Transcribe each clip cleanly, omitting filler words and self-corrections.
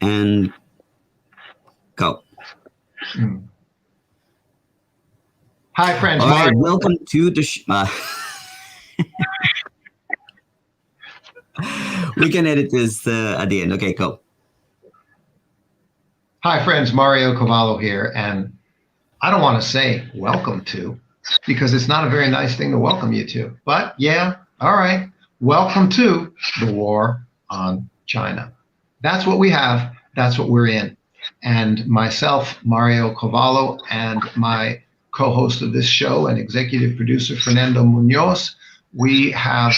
and go. Hi, friends. All right, welcome to the we can edit this at the end. Okay, go. Hi, friends. Mario Cavolo here, and I don't want to say welcome to, because it's not a very nice thing to welcome you to. But yeah, all right. Welcome to the war on China. That's what we have. That's what we're in. And myself, Mario Cavolo, and my co-host of this show and executive producer, Fernando Munoz, we have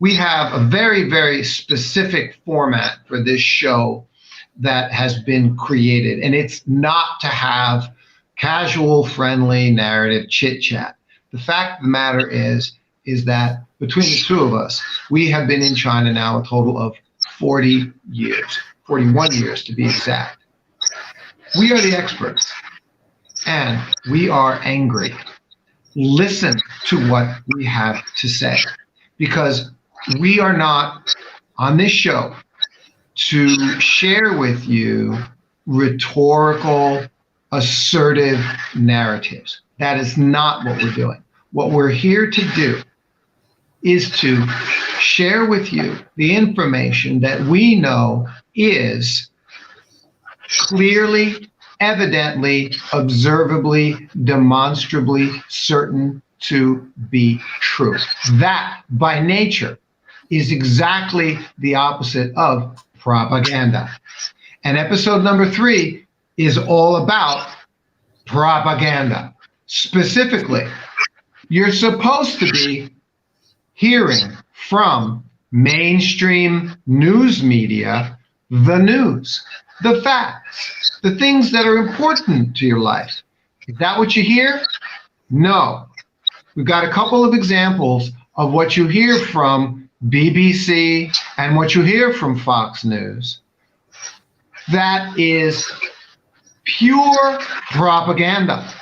a very, very specific format for this show that has been created. And it's not to have casual, friendly narrative chit-chat. The fact of the matter is that between the two of us, we have been in China now a total of 40 years, 41 years to be exact. We are the experts, and we are angry. Listen to what we have to say, because we are not on this show to share with you rhetorical, assertive narratives. That is not what we're doing. What we're here to do is to share with you the information that we know is clearly, evidently, observably, demonstrably certain to be true. That, by nature, is exactly the opposite of propaganda. And episode number 3 is all about propaganda. Specifically, you're supposed to be hearing from mainstream news media the news, the facts, the things that are important to your life. Is that what you hear? No. We've got a couple of examples of what you hear from BBC and what you hear from Fox News. That is pure propaganda,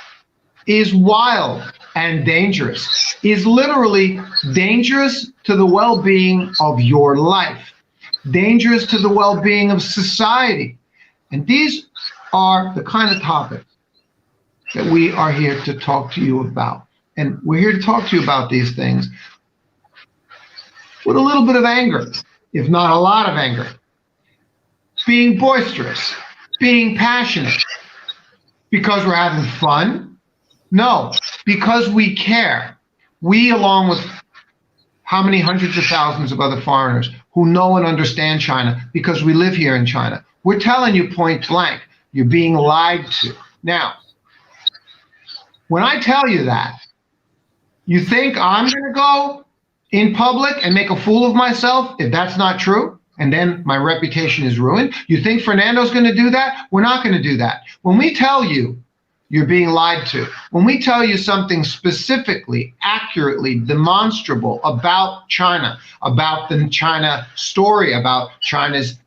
is wild and dangerous, is literally dangerous to the well-being of your life, dangerous to the well-being of society. And these are the kind of topics that we are here to talk to you about. And we're here to talk to you about these things with a little bit of anger, if not a lot of anger. Being boisterous, being passionate, because we're having fun? No, because we care. We, along with how many hundreds of thousands of other foreigners who know and understand China because we live here in China, we're telling you point blank, you're being lied to. Now, when I tell you that, you think I'm going to go in public and make a fool of myself if that's not true, and then my reputation is ruined? You think Fernando's going to do that? We're not going to do that. When we tell you you're being lied to, when we tell you something specifically, accurately, demonstrable about China, about the China story, about China's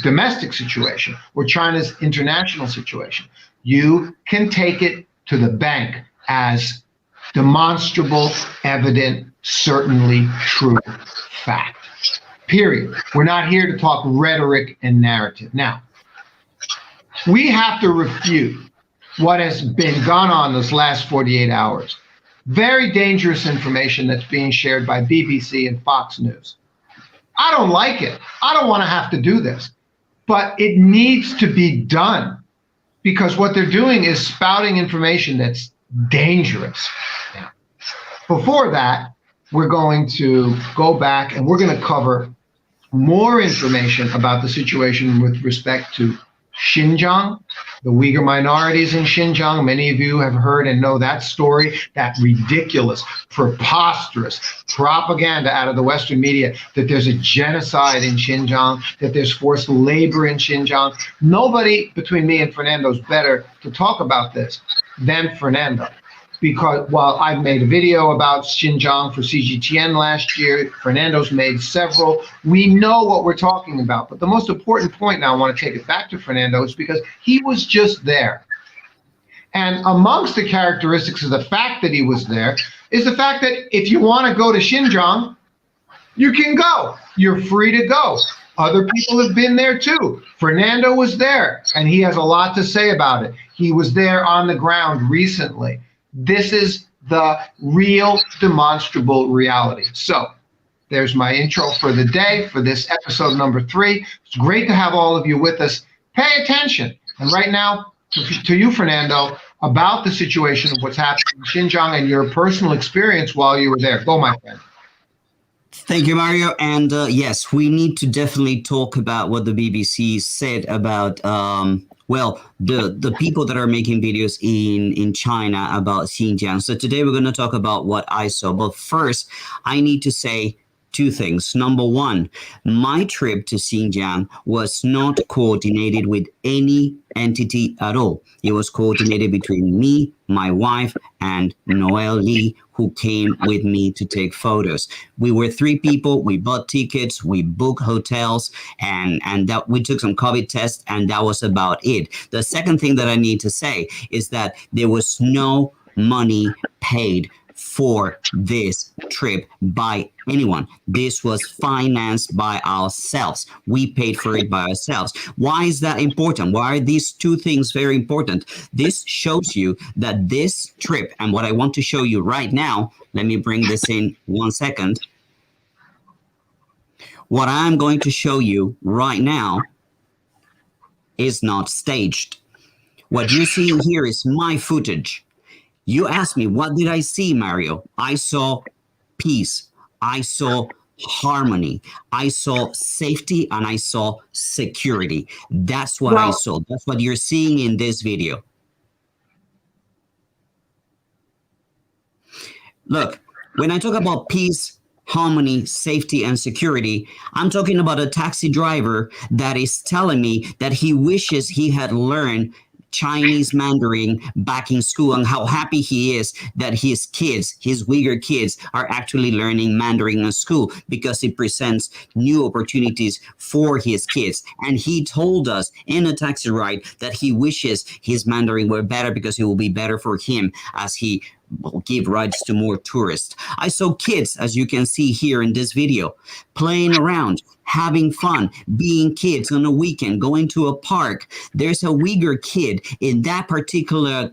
domestic situation or China's international situation, you can take it to the bank as demonstrable, evident, certainly true fact. Period. We're not here to talk rhetoric and narrative. Now, we have to refute what has been gone on this last 48 hours. Very dangerous information that's being shared by BBC and Fox News. I don't like it. I don't want to have to do this, but it needs to be done, because what they're doing is spouting information that's dangerous. Now, before that, we're going to go back and we're going to cover more information about the situation with respect to Xinjiang, the Uyghur minorities in Xinjiang. Many of you have heard and know that story, that ridiculous, preposterous propaganda out of the Western media that there's a genocide in Xinjiang, that there's forced labor in Xinjiang. Nobody between me and Fernando is better to talk about this than Fernando. Because while I've made a video about Xinjiang for CGTN last year, Fernando's made several, we know what we're talking about. But the most important point, now I want to take it back to Fernando, is because he was just there. And amongst the characteristics of the fact that he was there is the fact that if you want to go to Xinjiang, you can go. You're free to go. Other people have been there too. Fernando was there, and he has a lot to say about it. He was there on the ground recently. This is the real demonstrable reality. So there's my intro for the day, for this episode number 3. It's great to have all of you with us. Pay attention. And right now, to you, Fernando, about the situation of what's happening in Xinjiang and your personal experience while you were there. Go, my friend. Thank you, Mario. And yes, we need to definitely talk about what the BBC said about, the people that are making videos in China about Xinjiang. So today we're going to talk about what I saw. But first, I need to say 2 things. Number 1, my trip to Xinjiang was not coordinated with any entity at all. It was coordinated between me, my wife, and Noel Lee, who came with me to take photos. We were 3 people. We bought tickets, we booked hotels, and that we took some COVID tests, and that was about it. The second thing that I need to say is that there was no money paid for this trip by anyone. This was financed by ourselves. We paid for it by ourselves. Why is that important? Why are these 2 things very important? This shows you that this trip, and what I want to show you right now, let me bring this in 1 second. What I'm going to show you right now is not staged. What you're seeing here is my footage. You asked me, what did I see, Mario? I saw peace. I saw harmony. I saw safety, and I saw security. That's what I saw. That's what you're seeing in this video. Look, when I talk about peace, harmony, safety, and security, I'm talking about a taxi driver that is telling me that he wishes he had learned Chinese Mandarin back in school, and how happy he is that his kids, his Uyghur kids, are actually learning Mandarin in school because it presents new opportunities for his kids. And he told us in a taxi ride that he wishes his Mandarin were better because it will be better for him as he will give rides to more tourists. I saw kids, as you can see here in this video, playing around, having fun, being kids on a weekend, going to a park. There's a Uyghur kid in that particular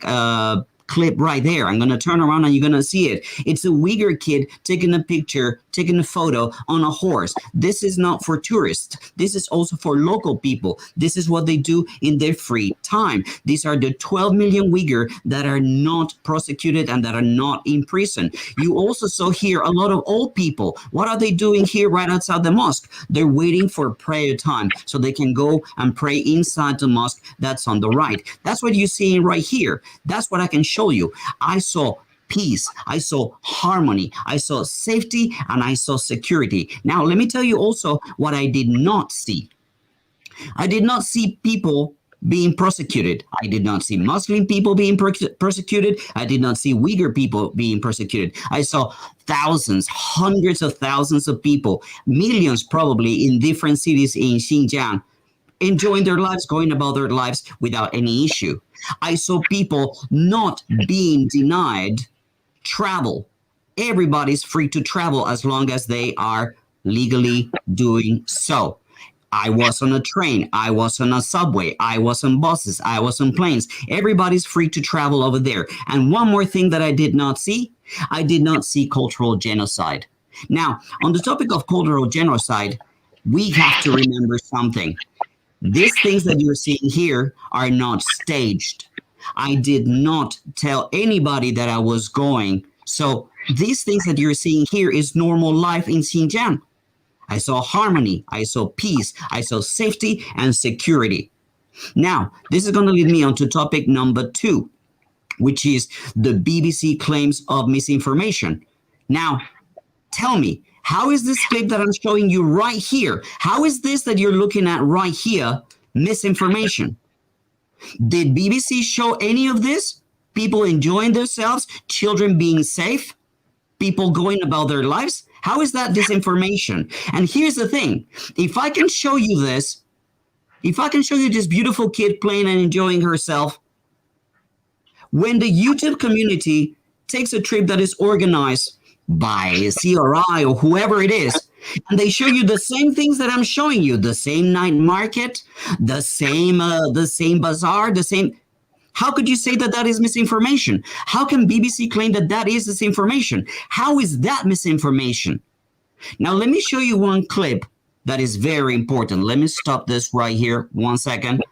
clip right there. I'm going to turn around and you're going to see it. It's a Uyghur kid taking a picture, taking a photo on a horse. This is not for tourists. This is also for local people. This is what they do in their free time. These are the 12 million Uyghur that are not prosecuted and that are not in prison. You also saw here a lot of old people. What are they doing here right outside the mosque? They're waiting for prayer time so they can go and pray inside the mosque that's on the right. That's what you're seeing right here. That's what I can show you. I saw peace, I saw harmony, I saw safety, and I saw security. Now, let me tell you also what I did not see. I did not see people being prosecuted. I did not see Muslim people being persecuted. I did not see Uyghur people being persecuted. I saw thousands, hundreds of thousands of people, millions probably, in different cities in Xinjiang, enjoying their lives, going about their lives without any issue. I saw people not being denied travel. Everybody's free to travel as long as they are legally doing so. I was on a train, I was on a subway, I was on buses, I was on planes. Everybody's free to travel over there. And one more thing that I did not see cultural genocide. Now, on the topic of cultural genocide, we have to remember something. These things that you're seeing here are not staged. I did not tell anybody that I was going. So these things that you're seeing here is normal life in Xinjiang. I saw harmony, I saw peace, I saw safety and security. Now, this is going to lead me on to topic number 2, which is the BBC claims of misinformation. Now, tell me, how is this clip that I'm showing you right here? How is this that you're looking at right here misinformation? Did BBC show any of this? People enjoying themselves, children being safe, people going about their lives? How is that disinformation? And here's the thing. If I can show you this, if I can show you this beautiful kid playing and enjoying herself, when the YouTube community takes a trip that is organized by CRI or whoever it is, and they show you the same things that I'm showing you, the same night market, the same bazaar, the same. How could you say that that is misinformation? How can BBC claim that that is disinformation? How is that misinformation? Now, let me show you one clip that is very important. Let me stop this right here, 1 second.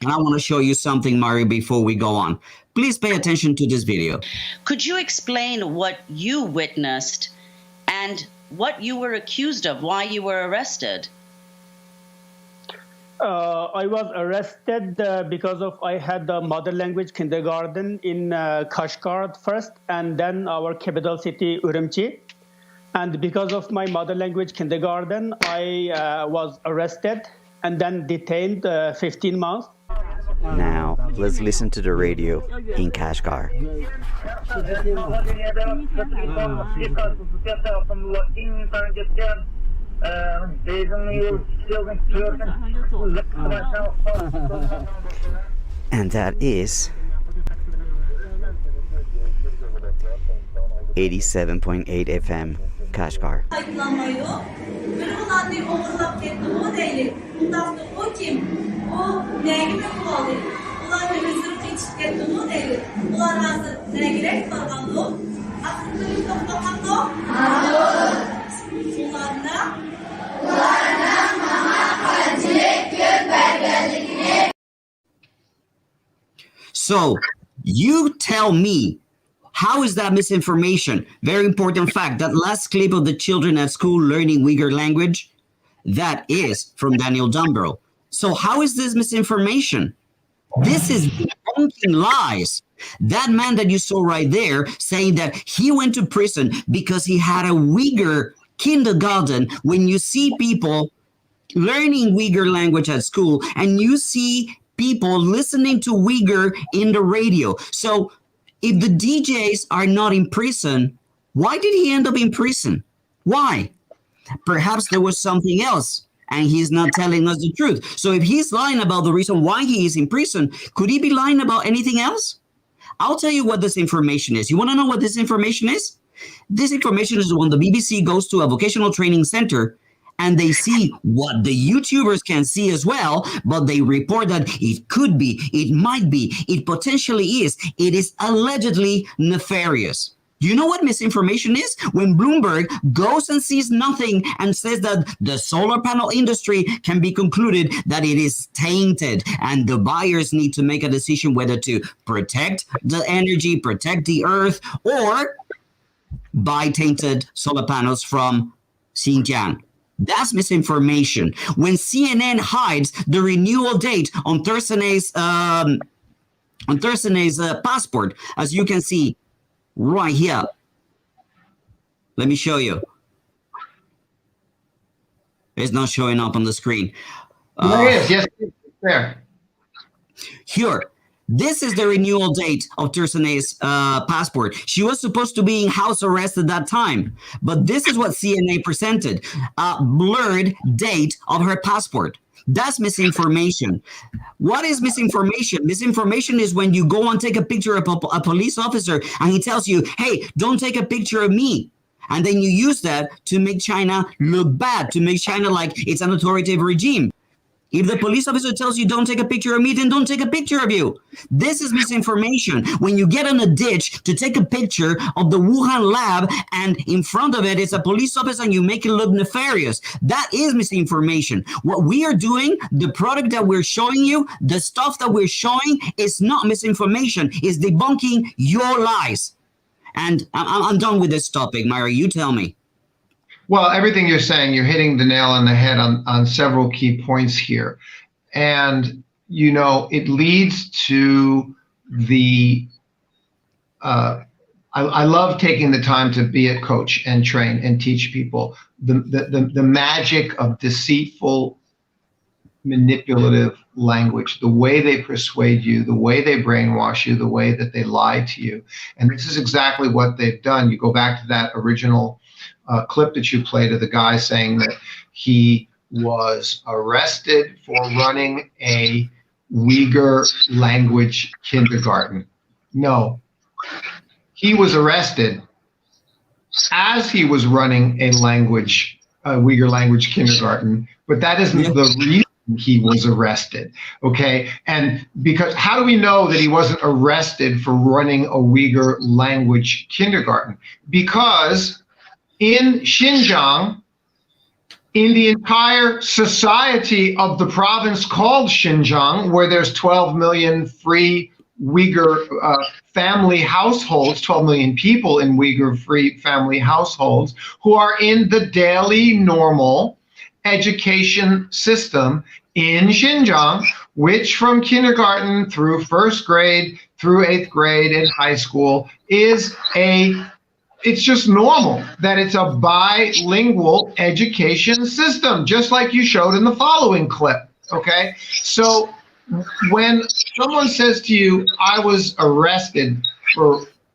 And I want to show you something, Mario, before we go on. Please pay attention to this video. Could you explain what you witnessed and what you were accused of, why you were arrested? I was arrested because of I had the mother language kindergarten in Kashgar first, and then our capital city Urumqi. And because of my mother language kindergarten, I was arrested and then detained 15 months. Now, let's listen to the radio in Kashgar. And that is 87.8 FM, Kashgar. So you tell me, how is that misinformation? Very important fact, that last clip of the children at school learning Uyghur language, that is from Daniel Dumbrell. So how is this misinformation? This is debunking lies. That man that you saw right there saying that he went to prison because he had a Uyghur kindergarten. When you see people learning Uyghur language at school and you see people listening to Uyghur in the radio. So if the DJs are not in prison, why did he end up in prison? Why? Perhaps there was something else and he's not telling us the truth. So if he's lying about the reason why he is in prison, could he be lying about anything else? I'll tell you what this information is. You want to know what this information is? This information is when the BBC goes to a vocational training center and they see what the YouTubers can see as well, but they report that it could be, it might be, it potentially is. It is allegedly nefarious. You know what misinformation is? When Bloomberg goes and sees nothing and says that the solar panel industry can be concluded that it is tainted and the buyers need to make a decision whether to protect the energy, protect the earth, or buy tainted solar panels from Xinjiang. That's misinformation. When CNN hides the renewal date on Thurston's passport, as you can see right here. Let me show you. It's not showing up on the screen. There it is. Yes, it's there. Here. This is the renewal date of Thurston's passport. She was supposed to be in house arrest at that time, but this is what CNN presented, a blurred date of her passport. That's misinformation. What is misinformation? Misinformation is when you go and take a picture of a police officer and he tells you, hey, don't take a picture of me. And then you use that to make China look bad, to make China like it's an authoritative regime. If the police officer tells you don't take a picture of me, then don't take a picture of you. This is misinformation. When you get in a ditch to take a picture of the Wuhan lab and in front of it is a police officer and you make it look nefarious, that is misinformation. What we are doing, the product that we're showing you, the stuff that we're showing is not misinformation, it's debunking your lies. And I'm done with this topic, Myra, you tell me. Well, everything you're saying, you're hitting the nail on the head on several key points here. And, you know, it leads to the, I love taking the time to be a coach and train and teach people the magic of deceitful, manipulative language, the way they persuade you, the way they brainwash you, the way that they lie to you. And this is exactly what they've done. You go back to that original clip that you played of the guy saying that he was arrested for running a Uyghur language kindergarten. No, he was arrested as he was running a Uyghur language kindergarten, but that isn't the reason he was arrested, okay? And because how do we know that he wasn't arrested for running a Uyghur language kindergarten? Because in Xinjiang, in the entire society of the province called Xinjiang, where there's 12 million free Uyghur family households, 12 million people in Uyghur free family households who are in the daily normal education system in Xinjiang, which from kindergarten through first grade through 8th grade in high school it's just normal that it's a bilingual education system, just like you showed in the following clip, okay? So when someone says to you, I was arrested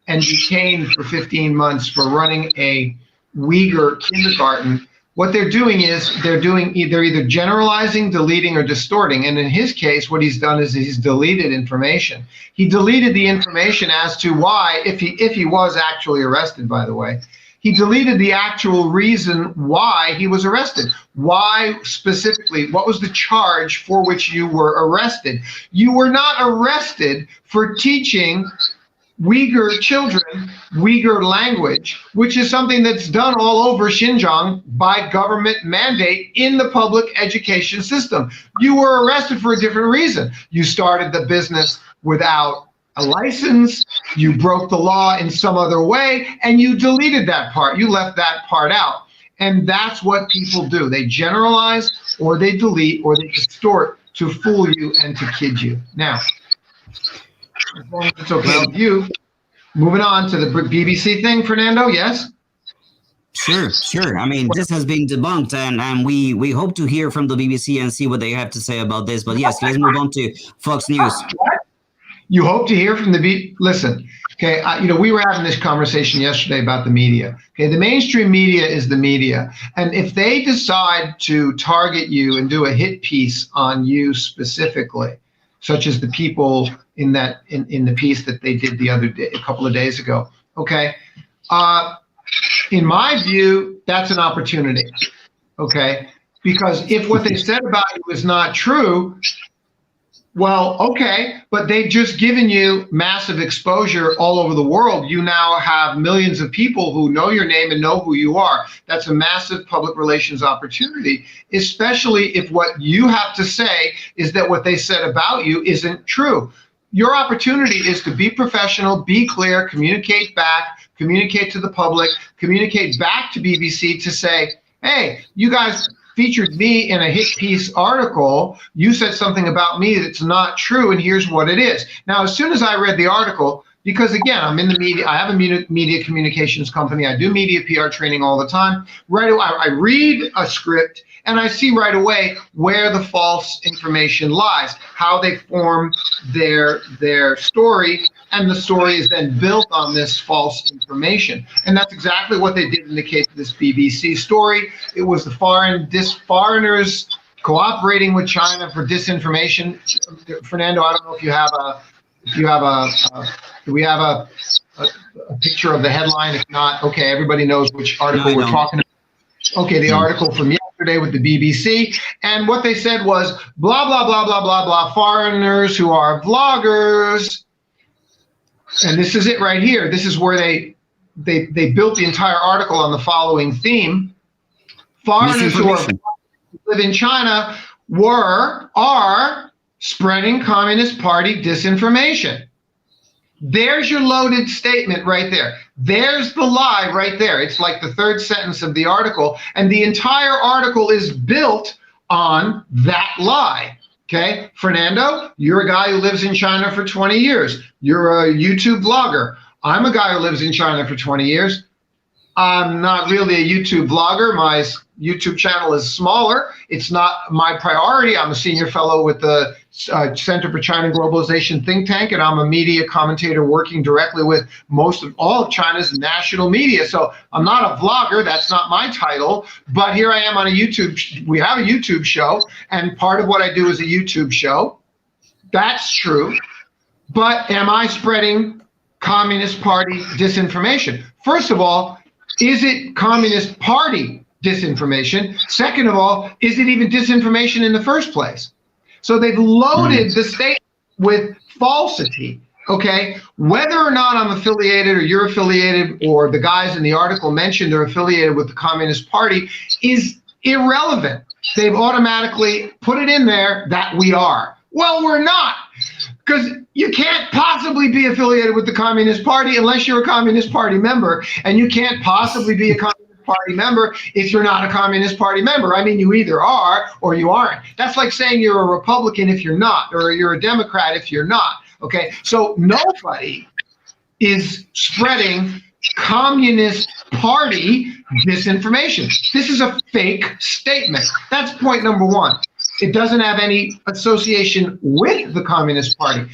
and detained for 15 months for running a Uyghur kindergarten, what they're doing is they're either generalizing, deleting, or distorting. And in his case, what he's done is he's deleted information. He deleted the information as to why, if he was actually arrested, by the way, he deleted the actual reason why he was arrested. Why specifically? What was the charge for which you were arrested? You were not arrested for teaching Uyghur children Uyghur language, which is something that's done all over Xinjiang by government mandate in the public education system. You were arrested for a different reason. You started the business without a license, you broke the law in some other way, and you deleted that part. You left that part out. And that's what people do. They generalize, or they delete, or they distort to fool you and to kid you. Now, as long as it's okay with you, moving on to the BBC thing, Fernando, yes? Sure. I mean, this has been debunked, and we hope to hear from the BBC and see what they have to say about this. But yes, let's move on to Fox News. You hope to hear from the listen, okay, we were having this conversation yesterday about the media. Okay, the mainstream media is the media. And if they decide to target you and do a hit piece on you specifically, such as the people in the piece that they did the other day, a couple of days ago, okay, in my view, that's an opportunity, okay? Because if what they said about you is not true, well, okay, but they've just given you massive exposure all over the world. You now have millions of people who know your name and know who you are. That's a massive public relations opportunity, especially if what you have to say is that what they said about you isn't true. Your opportunity is to be professional, be clear, communicate back, communicate to the public, communicate back to BBC to say, hey, you guys featured me in a hit piece article. You said something about me that's not true, and here's what it is. Now, as soon as I read the article, because again, I'm in the media, I have a media communications company, I do media PR training all the time. Right away, I read a script and I see right away where the false information lies, how they form their story, and the story is then built on this false information. And that's exactly what they did in the case of this BBC story. It was the foreigners cooperating with China for disinformation. Fernando, I don't know if do we have a picture of the headline? If not, okay, everybody knows which article we're talking about. Okay, the article from yesterday with the BBC, and what they said was blah, blah, blah, blah, blah, blah, foreigners who are vloggers. And this is it right here. This is where they built the entire article on the following theme. Foreigners who live in China are spreading Communist Party disinformation. There's your loaded statement right there. There's the lie right there. It's like the third sentence of the article, and the entire article is built on that lie. Okay, Fernando, you're a guy who lives in China for 20 years. You're a YouTube vlogger. I'm a guy who lives in China for 20 years. I'm not really a YouTube vlogger. My YouTube channel is smaller. It's not my priority. I'm a senior fellow with the Center for China Globalization think tank, and I'm a media commentator working directly with all of China's national media. So I'm not a vlogger. That's not my title. But here I am on a YouTube. We have a YouTube show, and part of what I do is a YouTube show. That's true. But am I spreading Communist Party disinformation? First of all, is it Communist Party disinformation? Second of all, is it even disinformation in the first place? So they've loaded the state with falsity, okay? Whether or not I'm affiliated or you're affiliated or the guys in the article mentioned they're affiliated with the Communist Party is irrelevant. They've automatically put it in there that we are. Well, we're not, because you can't possibly be affiliated with the Communist Party unless you're a Communist Party member, and you can't possibly be a Communist Party member if you're not a Communist Party member. I mean, you either are or you aren't. That's like saying you're a Republican if you're not, or you're a Democrat if you're not, okay? So nobody is spreading Communist Party disinformation. This is a fake statement. That's point number one. It doesn't have any association with the Communist Party.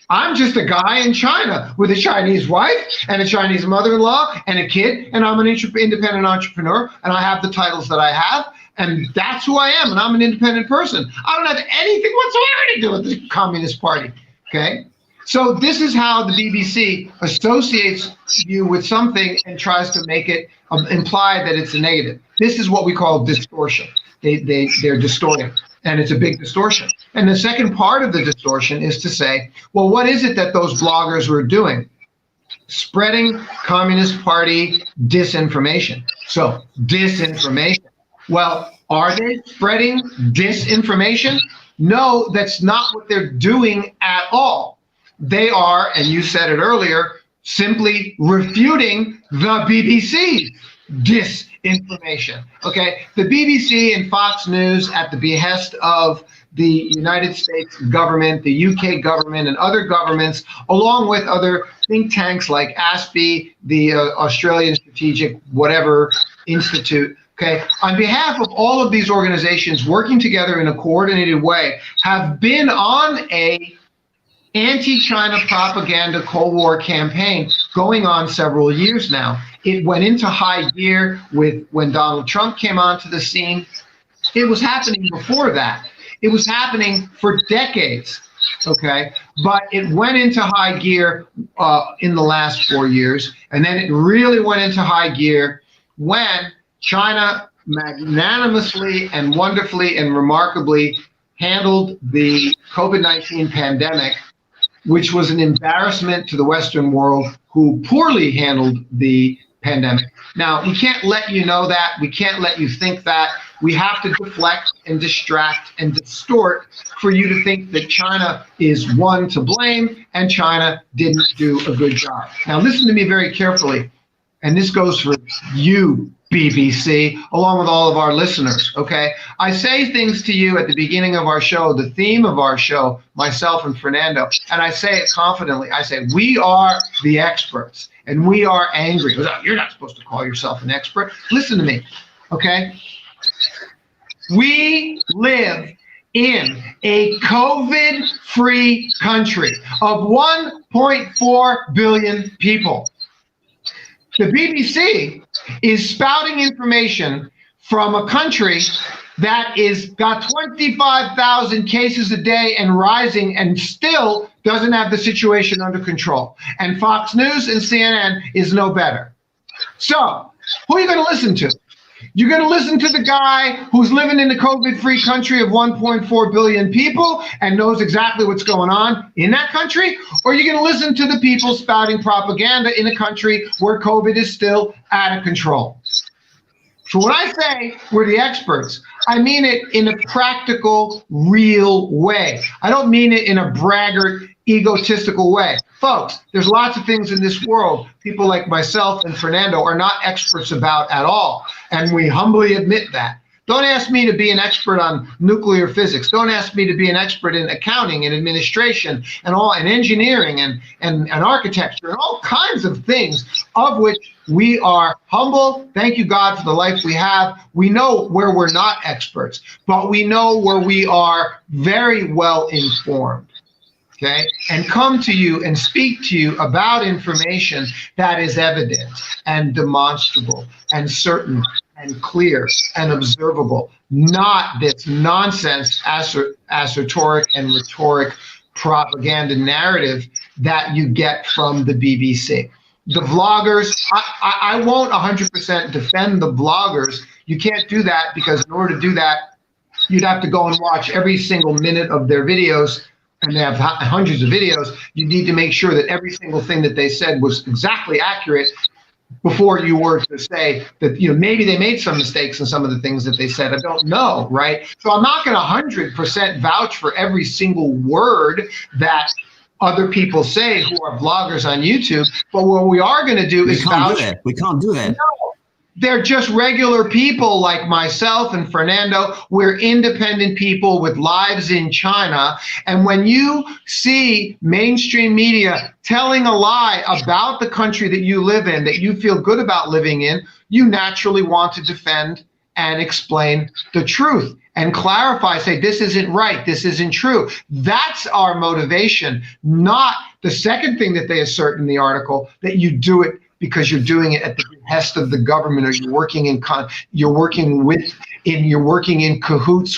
I'm just a guy in China with a Chinese wife and a Chinese mother-in-law and a kid, and I'm an independent entrepreneur, and I have the titles that I have, and that's who I am, and I'm an independent person. I don't have anything whatsoever to do with the Communist Party, okay? So this is how the BBC associates you with something and tries to make it imply that it's a negative. This is what we call distortion. They're distorting, and it's a big distortion. And the second part of the distortion is to say, well, what is it that those bloggers were doing? Spreading Communist Party disinformation. So disinformation. Well, are they spreading disinformation? No, that's not what they're doing at all. They are, and you said it earlier, simply refuting the BBC's disinformation. Okay, the BBC and Fox News, at the behest of the United States government, the UK government, and other governments, along with other think tanks like ASPI, the Australian Strategic Whatever Institute, okay, on behalf of all of these organizations working together in a coordinated way, have been on a anti-China propaganda Cold War campaign going on several years now. It went into high gear with when Donald Trump came onto the scene. It was happening before that. It was happening for decades, okay? But it went into high gear in the last 4 years, and then it really went into high gear when China magnanimously and wonderfully and remarkably handled the COVID-19 pandemic, which was an embarrassment to the Western world, who poorly handled the pandemic. Now, we can't let you know that. We can't let you think that. We have to deflect and distract and distort for you to think that China is one to blame and China didn't do a good job. Now, listen to me very carefully, and this goes for you, BBC, along with all of our listeners, okay? I say things to you at the beginning of our show, the theme of our show, myself and Fernando, and I say it confidently. I say, we are the experts, and we are angry. You're not supposed to call yourself an expert. Listen to me, okay? We live in a COVID-free country of 1.4 billion people. The BBC is spouting information from a country that is got 25,000 cases a day and rising and still doesn't have the situation under control. And Fox News and CNN is no better. So, who are you going to listen to? You're going to listen to the guy who's living in a COVID-free country of 1.4 billion people and knows exactly what's going on in that country? Or are you going to listen to the people spouting propaganda in a country where COVID is still out of control? So when I say we're the experts, I mean it in a practical, real way. I don't mean it in a braggart, egotistical way. Folks, there's lots of things in this world people like myself and Fernando are not experts about at all, and we humbly admit that. Don't ask me to be an expert on nuclear physics. Don't ask me to be an expert in accounting and administration and all, and engineering and architecture and all kinds of things of which we are humble. Thank you, God, for the life we have. We know where we're not experts, but we know where we are very well informed. Okay, and come to you and speak to you about information that is evident and demonstrable and certain and clear and observable, not this nonsense assertoric and rhetoric propaganda narrative that you get from the BBC. the vloggers, I won't 100% defend the vloggers. You can't do that, because in order to do that, you'd have to go and watch every single minute of their videos, and they have hundreds of videos. You need to make sure that every single thing that they said was exactly accurate before you were to say that, maybe they made some mistakes in some of the things that they said. I don't know, right? So I'm not going to 100% vouch for every single word that other people say who are vloggers on YouTube, but what we are going to do is vouch. We can't do that. No, they're just regular people like myself and Fernando. We're independent people with lives in China. And when you see mainstream media telling a lie about the country that you live in, that you feel good about living in, you naturally want to defend and explain the truth and clarify, say, this isn't right, this isn't true. That's our motivation, not the second thing that they assert in the article, that you do it because you're doing it at the behest of the government, or you're working in cahoots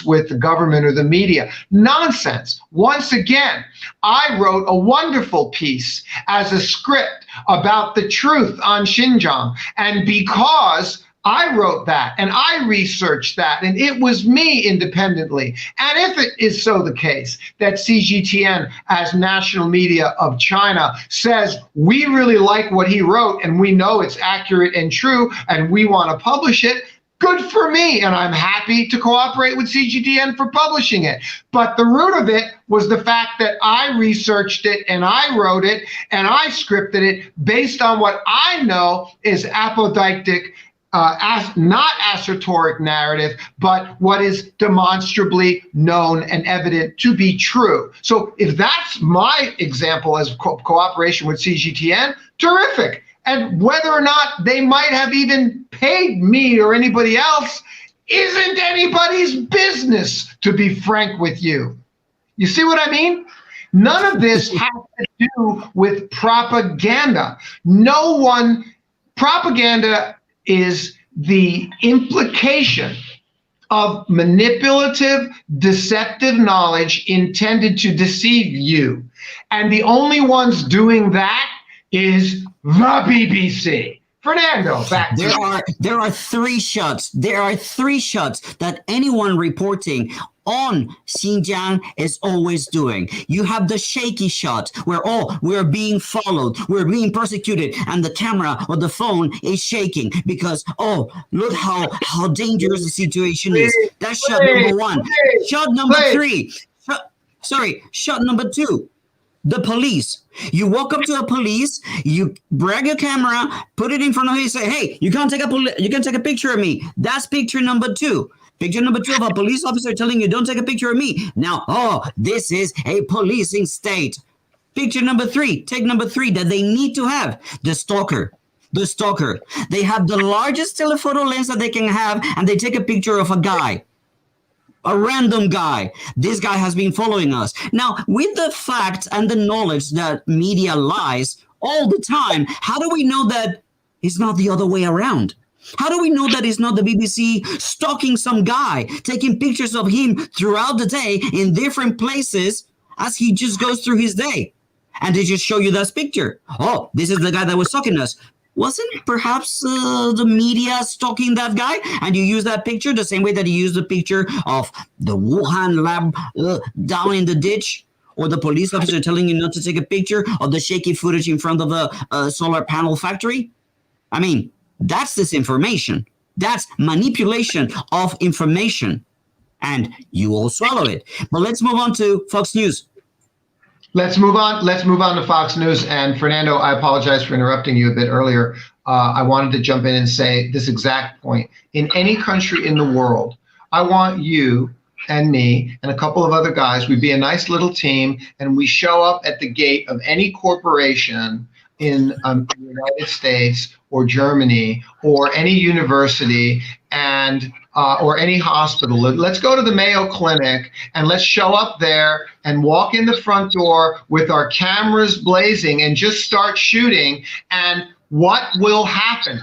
with the government or the media. Nonsense. Once again, I wrote a wonderful piece as a script about the truth on Xinjiang, and because I wrote that and I researched that, and it was me independently. And if it is so the case that CGTN, as national media of China, says we really like what he wrote and we know it's accurate and true and we want to publish it, good for me, and I'm happy to cooperate with CGTN for publishing it. But the root of it was the fact that I researched it and I wrote it and I scripted it based on what I know is apodictic, not assertoric narrative, but what is demonstrably known and evident to be true. So if that's my example as cooperation with CGTN, terrific. And whether or not they might have even paid me or anybody else isn't anybody's business, to be frank with you. You see what I mean? None of this has to do with propaganda. Propaganda is the implication of manipulative, deceptive knowledge intended to deceive you. And the only ones doing that is the BBC. Fernando, back to you. There are three shots. There are three shots that anyone reporting on Xinjiang is always doing. You have the shaky shot where, we're being followed, we're being persecuted, and the camera or the phone is shaking because, look how dangerous the situation is. That's shot number one. Shot number three. Shot number two. The police. You walk up to a police, you brag your camera, put it in front of you, say, hey, you can take a picture of me. That's picture number two. Picture number two of a police officer telling you, don't take a picture of me. Now, this is a policing state. Picture number three, take number three that they need to have, the stalker. The stalker. They have the largest telephoto lens that they can have, and they take a picture of a guy. A random guy. This guy has been following us. Now, with the fact and the knowledge that media lies all the time, how do we know that it's not the other way around? How do we know that it's not the BBC stalking some guy, taking pictures of him throughout the day in different places as he just goes through his day? And they just show you that picture. Oh, this is the guy that was stalking us. Wasn't perhaps the media stalking that guy? And you use that picture the same way that you use the picture of the Wuhan lab down in the ditch, or the police officer telling you not to take a picture of the shaky footage in front of a solar panel factory? I mean, that's disinformation. That's manipulation of information. And you all swallow it. But let's move on to Fox News. Let's move on to Fox News. And Fernando, I apologize for interrupting you a bit earlier. I wanted to jump in and say this exact point. In any country in the world, I want you and me and a couple of other guys, we'd be a nice little team, and we show up at the gate of any corporation in the United States or Germany or any university and or any hospital. Let's go to the Mayo Clinic and let's show up there and walk in the front door with our cameras blazing and just start shooting. And what will happen?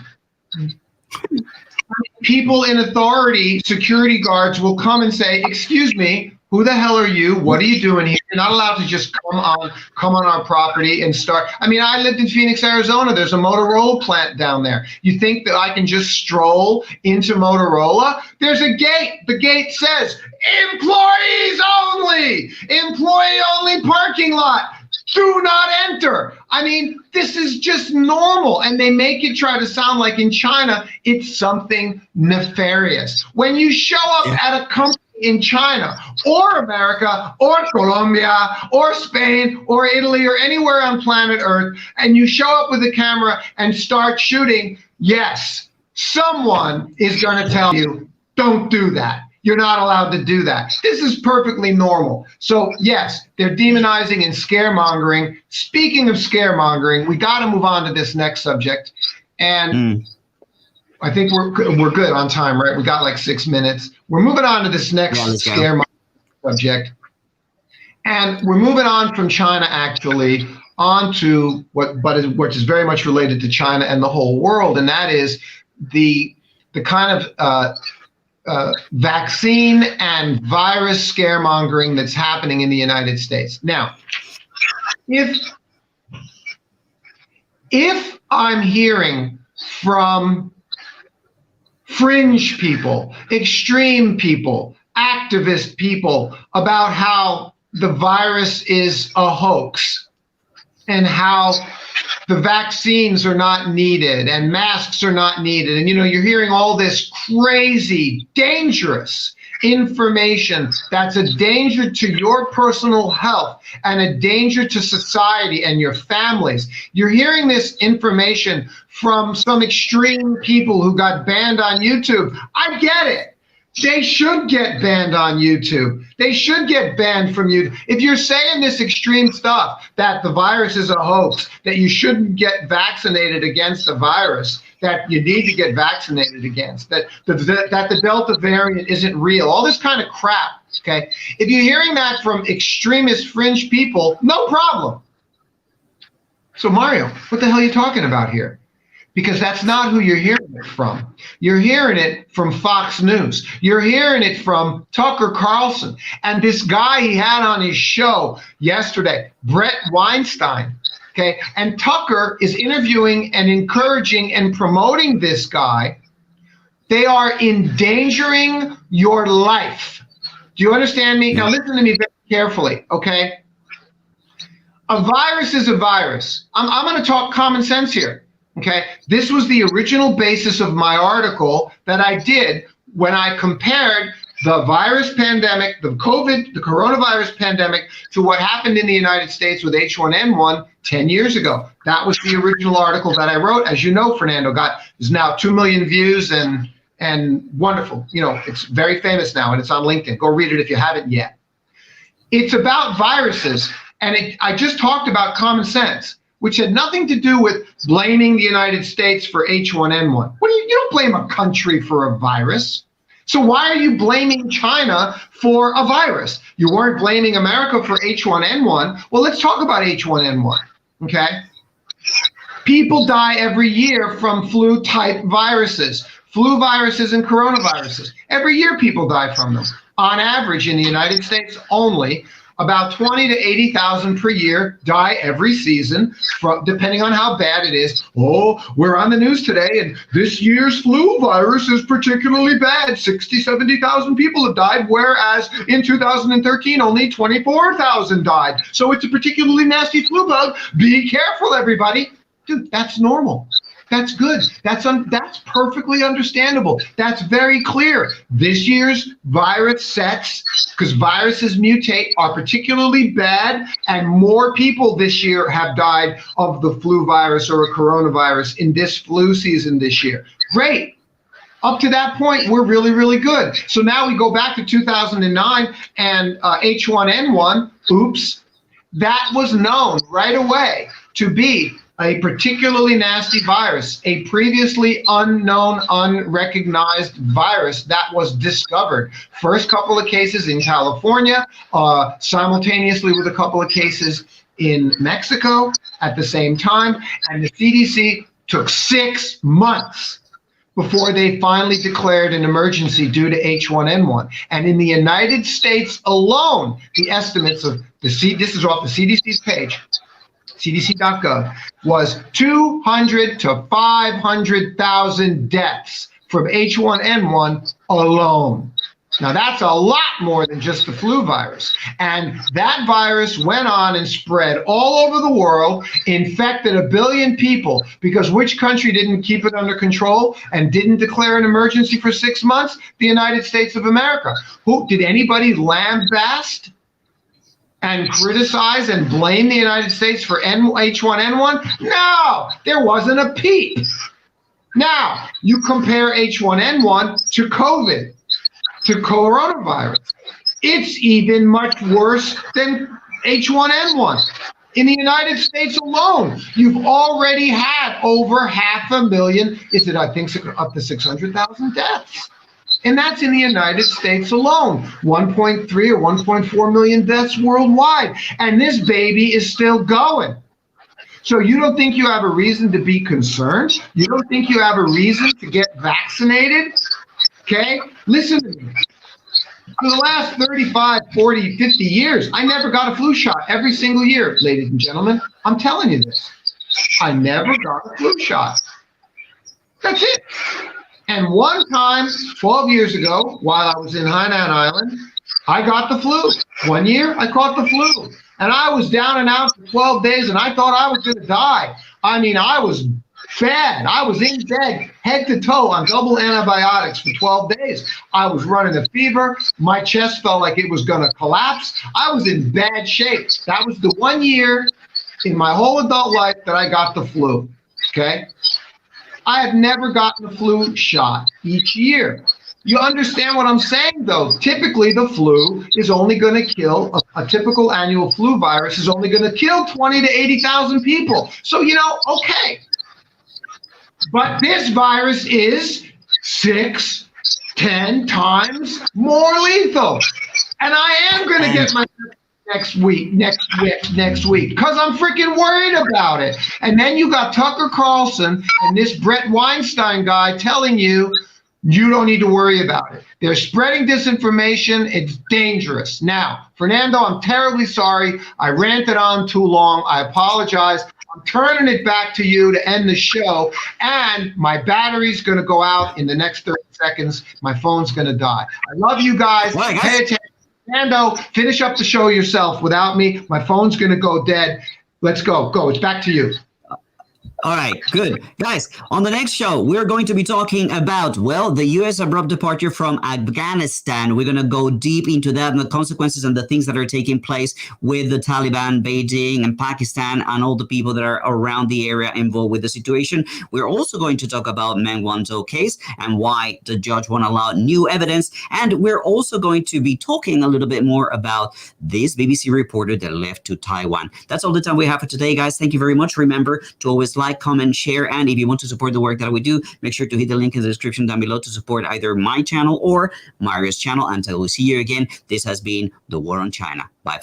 People in authority, security guards will come and say, "Excuse me, who the hell are you? What are you doing here? You're not allowed to just come on our property and start." I mean, I lived in Phoenix, Arizona. There's a Motorola plant down there. You think that I can just stroll into Motorola? There's a gate. The gate says, "Employees only, employee only parking lot. Do not enter." I mean, this is just normal. And they make it try to sound like in China, it's something nefarious. When you show up at a company in China or America or Colombia or Spain or Italy or anywhere on planet Earth, and you show up with a camera and start shooting, yes, someone is going to tell you, don't do that. You're not allowed to do that. This is perfectly normal. So yes, they're demonizing and scaremongering. Speaking of scaremongering, we got to move on to this next subject. And I think we're good on time, right? We got like 6 minutes. We're moving on to this next scaremongering subject. And we're moving on from China actually onto which is very much related to China and the whole world, and that is the kind of vaccine and virus scaremongering that's happening in the United States. Now, if I'm hearing from fringe people, extreme people, activist people about how the virus is a hoax and how the vaccines are not needed and masks are not needed, and you're hearing all this crazy, dangerous information that's a danger to your personal health and a danger to society and your families. You're hearing this information from some extreme people who got banned on YouTube. I get it. They should get banned on YouTube. They should get banned from YouTube. If you're saying this extreme stuff, that the virus is a hoax, that you shouldn't get vaccinated against the virus, that you need to get vaccinated against, that the Delta variant isn't real, all this kind of crap, okay? If you're hearing that from extremist fringe people, no problem. So Mario, what the hell are you talking about here? Because that's not who you're hearing it from. You're hearing it from Fox News. You're hearing it from Tucker Carlson. And this guy he had on his show yesterday, Brett Weinstein, okay? And Tucker is interviewing and encouraging and promoting this guy. They are endangering your life. Do you understand me? Now listen to me very carefully, okay? A virus is a virus. I'm going to talk common sense here. Okay, this was the original basis of my article that I did when I compared the virus pandemic, the coronavirus pandemic, to what happened in the United States with H1N1 10 years ago. That was the original article that I wrote. As you know, Fernando is now 2 million views and wonderful. It's very famous now and it's on LinkedIn. Go read it if you haven't yet. It's about viruses, and I just talked about common sense, which had nothing to do with blaming the United States for H1N1. You don't blame a country for a virus. So why are you blaming China for a virus? You weren't blaming America for H1N1. Well, let's talk about H1N1, okay? People die every year from flu-type viruses, flu viruses and coronaviruses. Every year people die from them. On average, in the United States only, about 20 to 80,000 per year die every season, depending on how bad it is. Oh, we're on the news today, and this year's flu virus is particularly bad. 60, 70,000 people have died, whereas in 2013, only 24,000 died. So it's a particularly nasty flu bug. Be careful, everybody. Dude, that's normal. That's good. That's perfectly understandable. That's very clear. This year's virus sets, because viruses mutate, are particularly bad, and more people this year have died of the flu virus or a coronavirus in this flu season this year. Great. Up to that point, we're really, really good. So now we go back to 2009 and H1N1, oops, that was known right away to be a particularly nasty virus, a previously unknown, unrecognized virus that was discovered. First couple of cases in California, simultaneously with a couple of cases in Mexico at the same time, and the CDC took 6 months before they finally declared an emergency due to H1N1. And in the United States alone, the estimates of this is off the CDC's page, cdc.gov, was 200 to 500,000 deaths from H1N1 alone. Now, that's a lot more than just the flu virus. And that virus went on and spread all over the world, infected 1 billion people, because which country didn't keep it under control and didn't declare an emergency for 6 months? The United States of America. Who did anybody lambaste and criticize and blame the United States for H1N1? No, there wasn't a peep. Now, you compare H1N1 to COVID, to coronavirus. It's even much worse than H1N1. In the United States alone, you've already had over 500,000, I think up to 600,000 deaths. And that's in the United States alone, 1.3 or 1.4 million deaths worldwide. And this baby is still going. So you don't think you have a reason to be concerned? You don't think you have a reason to get vaccinated? Okay, listen to me. For the last 35, 40, 50 years, I never got a flu shot every single year, ladies and gentlemen. I'm telling you this. I never got a flu shot. That's it. And one time, 12 years ago, while I was in Hainan Island, I got the flu. 1 year, I caught the flu. And I was down and out for 12 days, and I thought I was going to die. I mean, I was bad. I was in bed, head to toe, on double antibiotics for 12 days. I was running a fever. My chest felt like it was going to collapse. I was in bad shape. That was the 1 year in my whole adult life that I got the flu, okay? I have never gotten a flu shot each year. You understand what I'm saying, though? Typically, the flu is only going to kill, a typical annual flu virus is only going to kill 20 to 80,000 people. So, okay. But this virus is 6, 10 times more lethal. And I am going to get my next week, because I'm freaking worried about it. And then you got Tucker Carlson and this Brett Weinstein guy telling you, you don't need to worry about it. They're spreading disinformation. It's dangerous. Now, Fernando, I'm terribly sorry. I ranted on too long. I apologize. I'm turning it back to you to end the show, and my battery's going to go out in the next 30 seconds. My phone's going to die. I love you guys. Right, guys. Pay attention. Fernando, finish up the show yourself without me. My phone's going to go dead. Let's go. Go. It's back to you. All right, good. Guys, on the next show, we're going to be talking about, the U.S. abrupt departure from Afghanistan. We're going to go deep into that and the consequences and the things that are taking place with the Taliban, Beijing, and Pakistan, and all the people that are around the area involved with the situation. We're also going to talk about Meng Wanzhou case and why the judge won't allow new evidence. And we're also going to be talking a little bit more about this BBC reporter that left to Taiwan. That's all the time we have for today, guys. Thank you very much. Remember to always like, comment, share, and if you want to support the work that we do, make sure to hit the link in the description down below to support either my channel or Mario's channel. Until we see you again, this has been The War on China. Bye.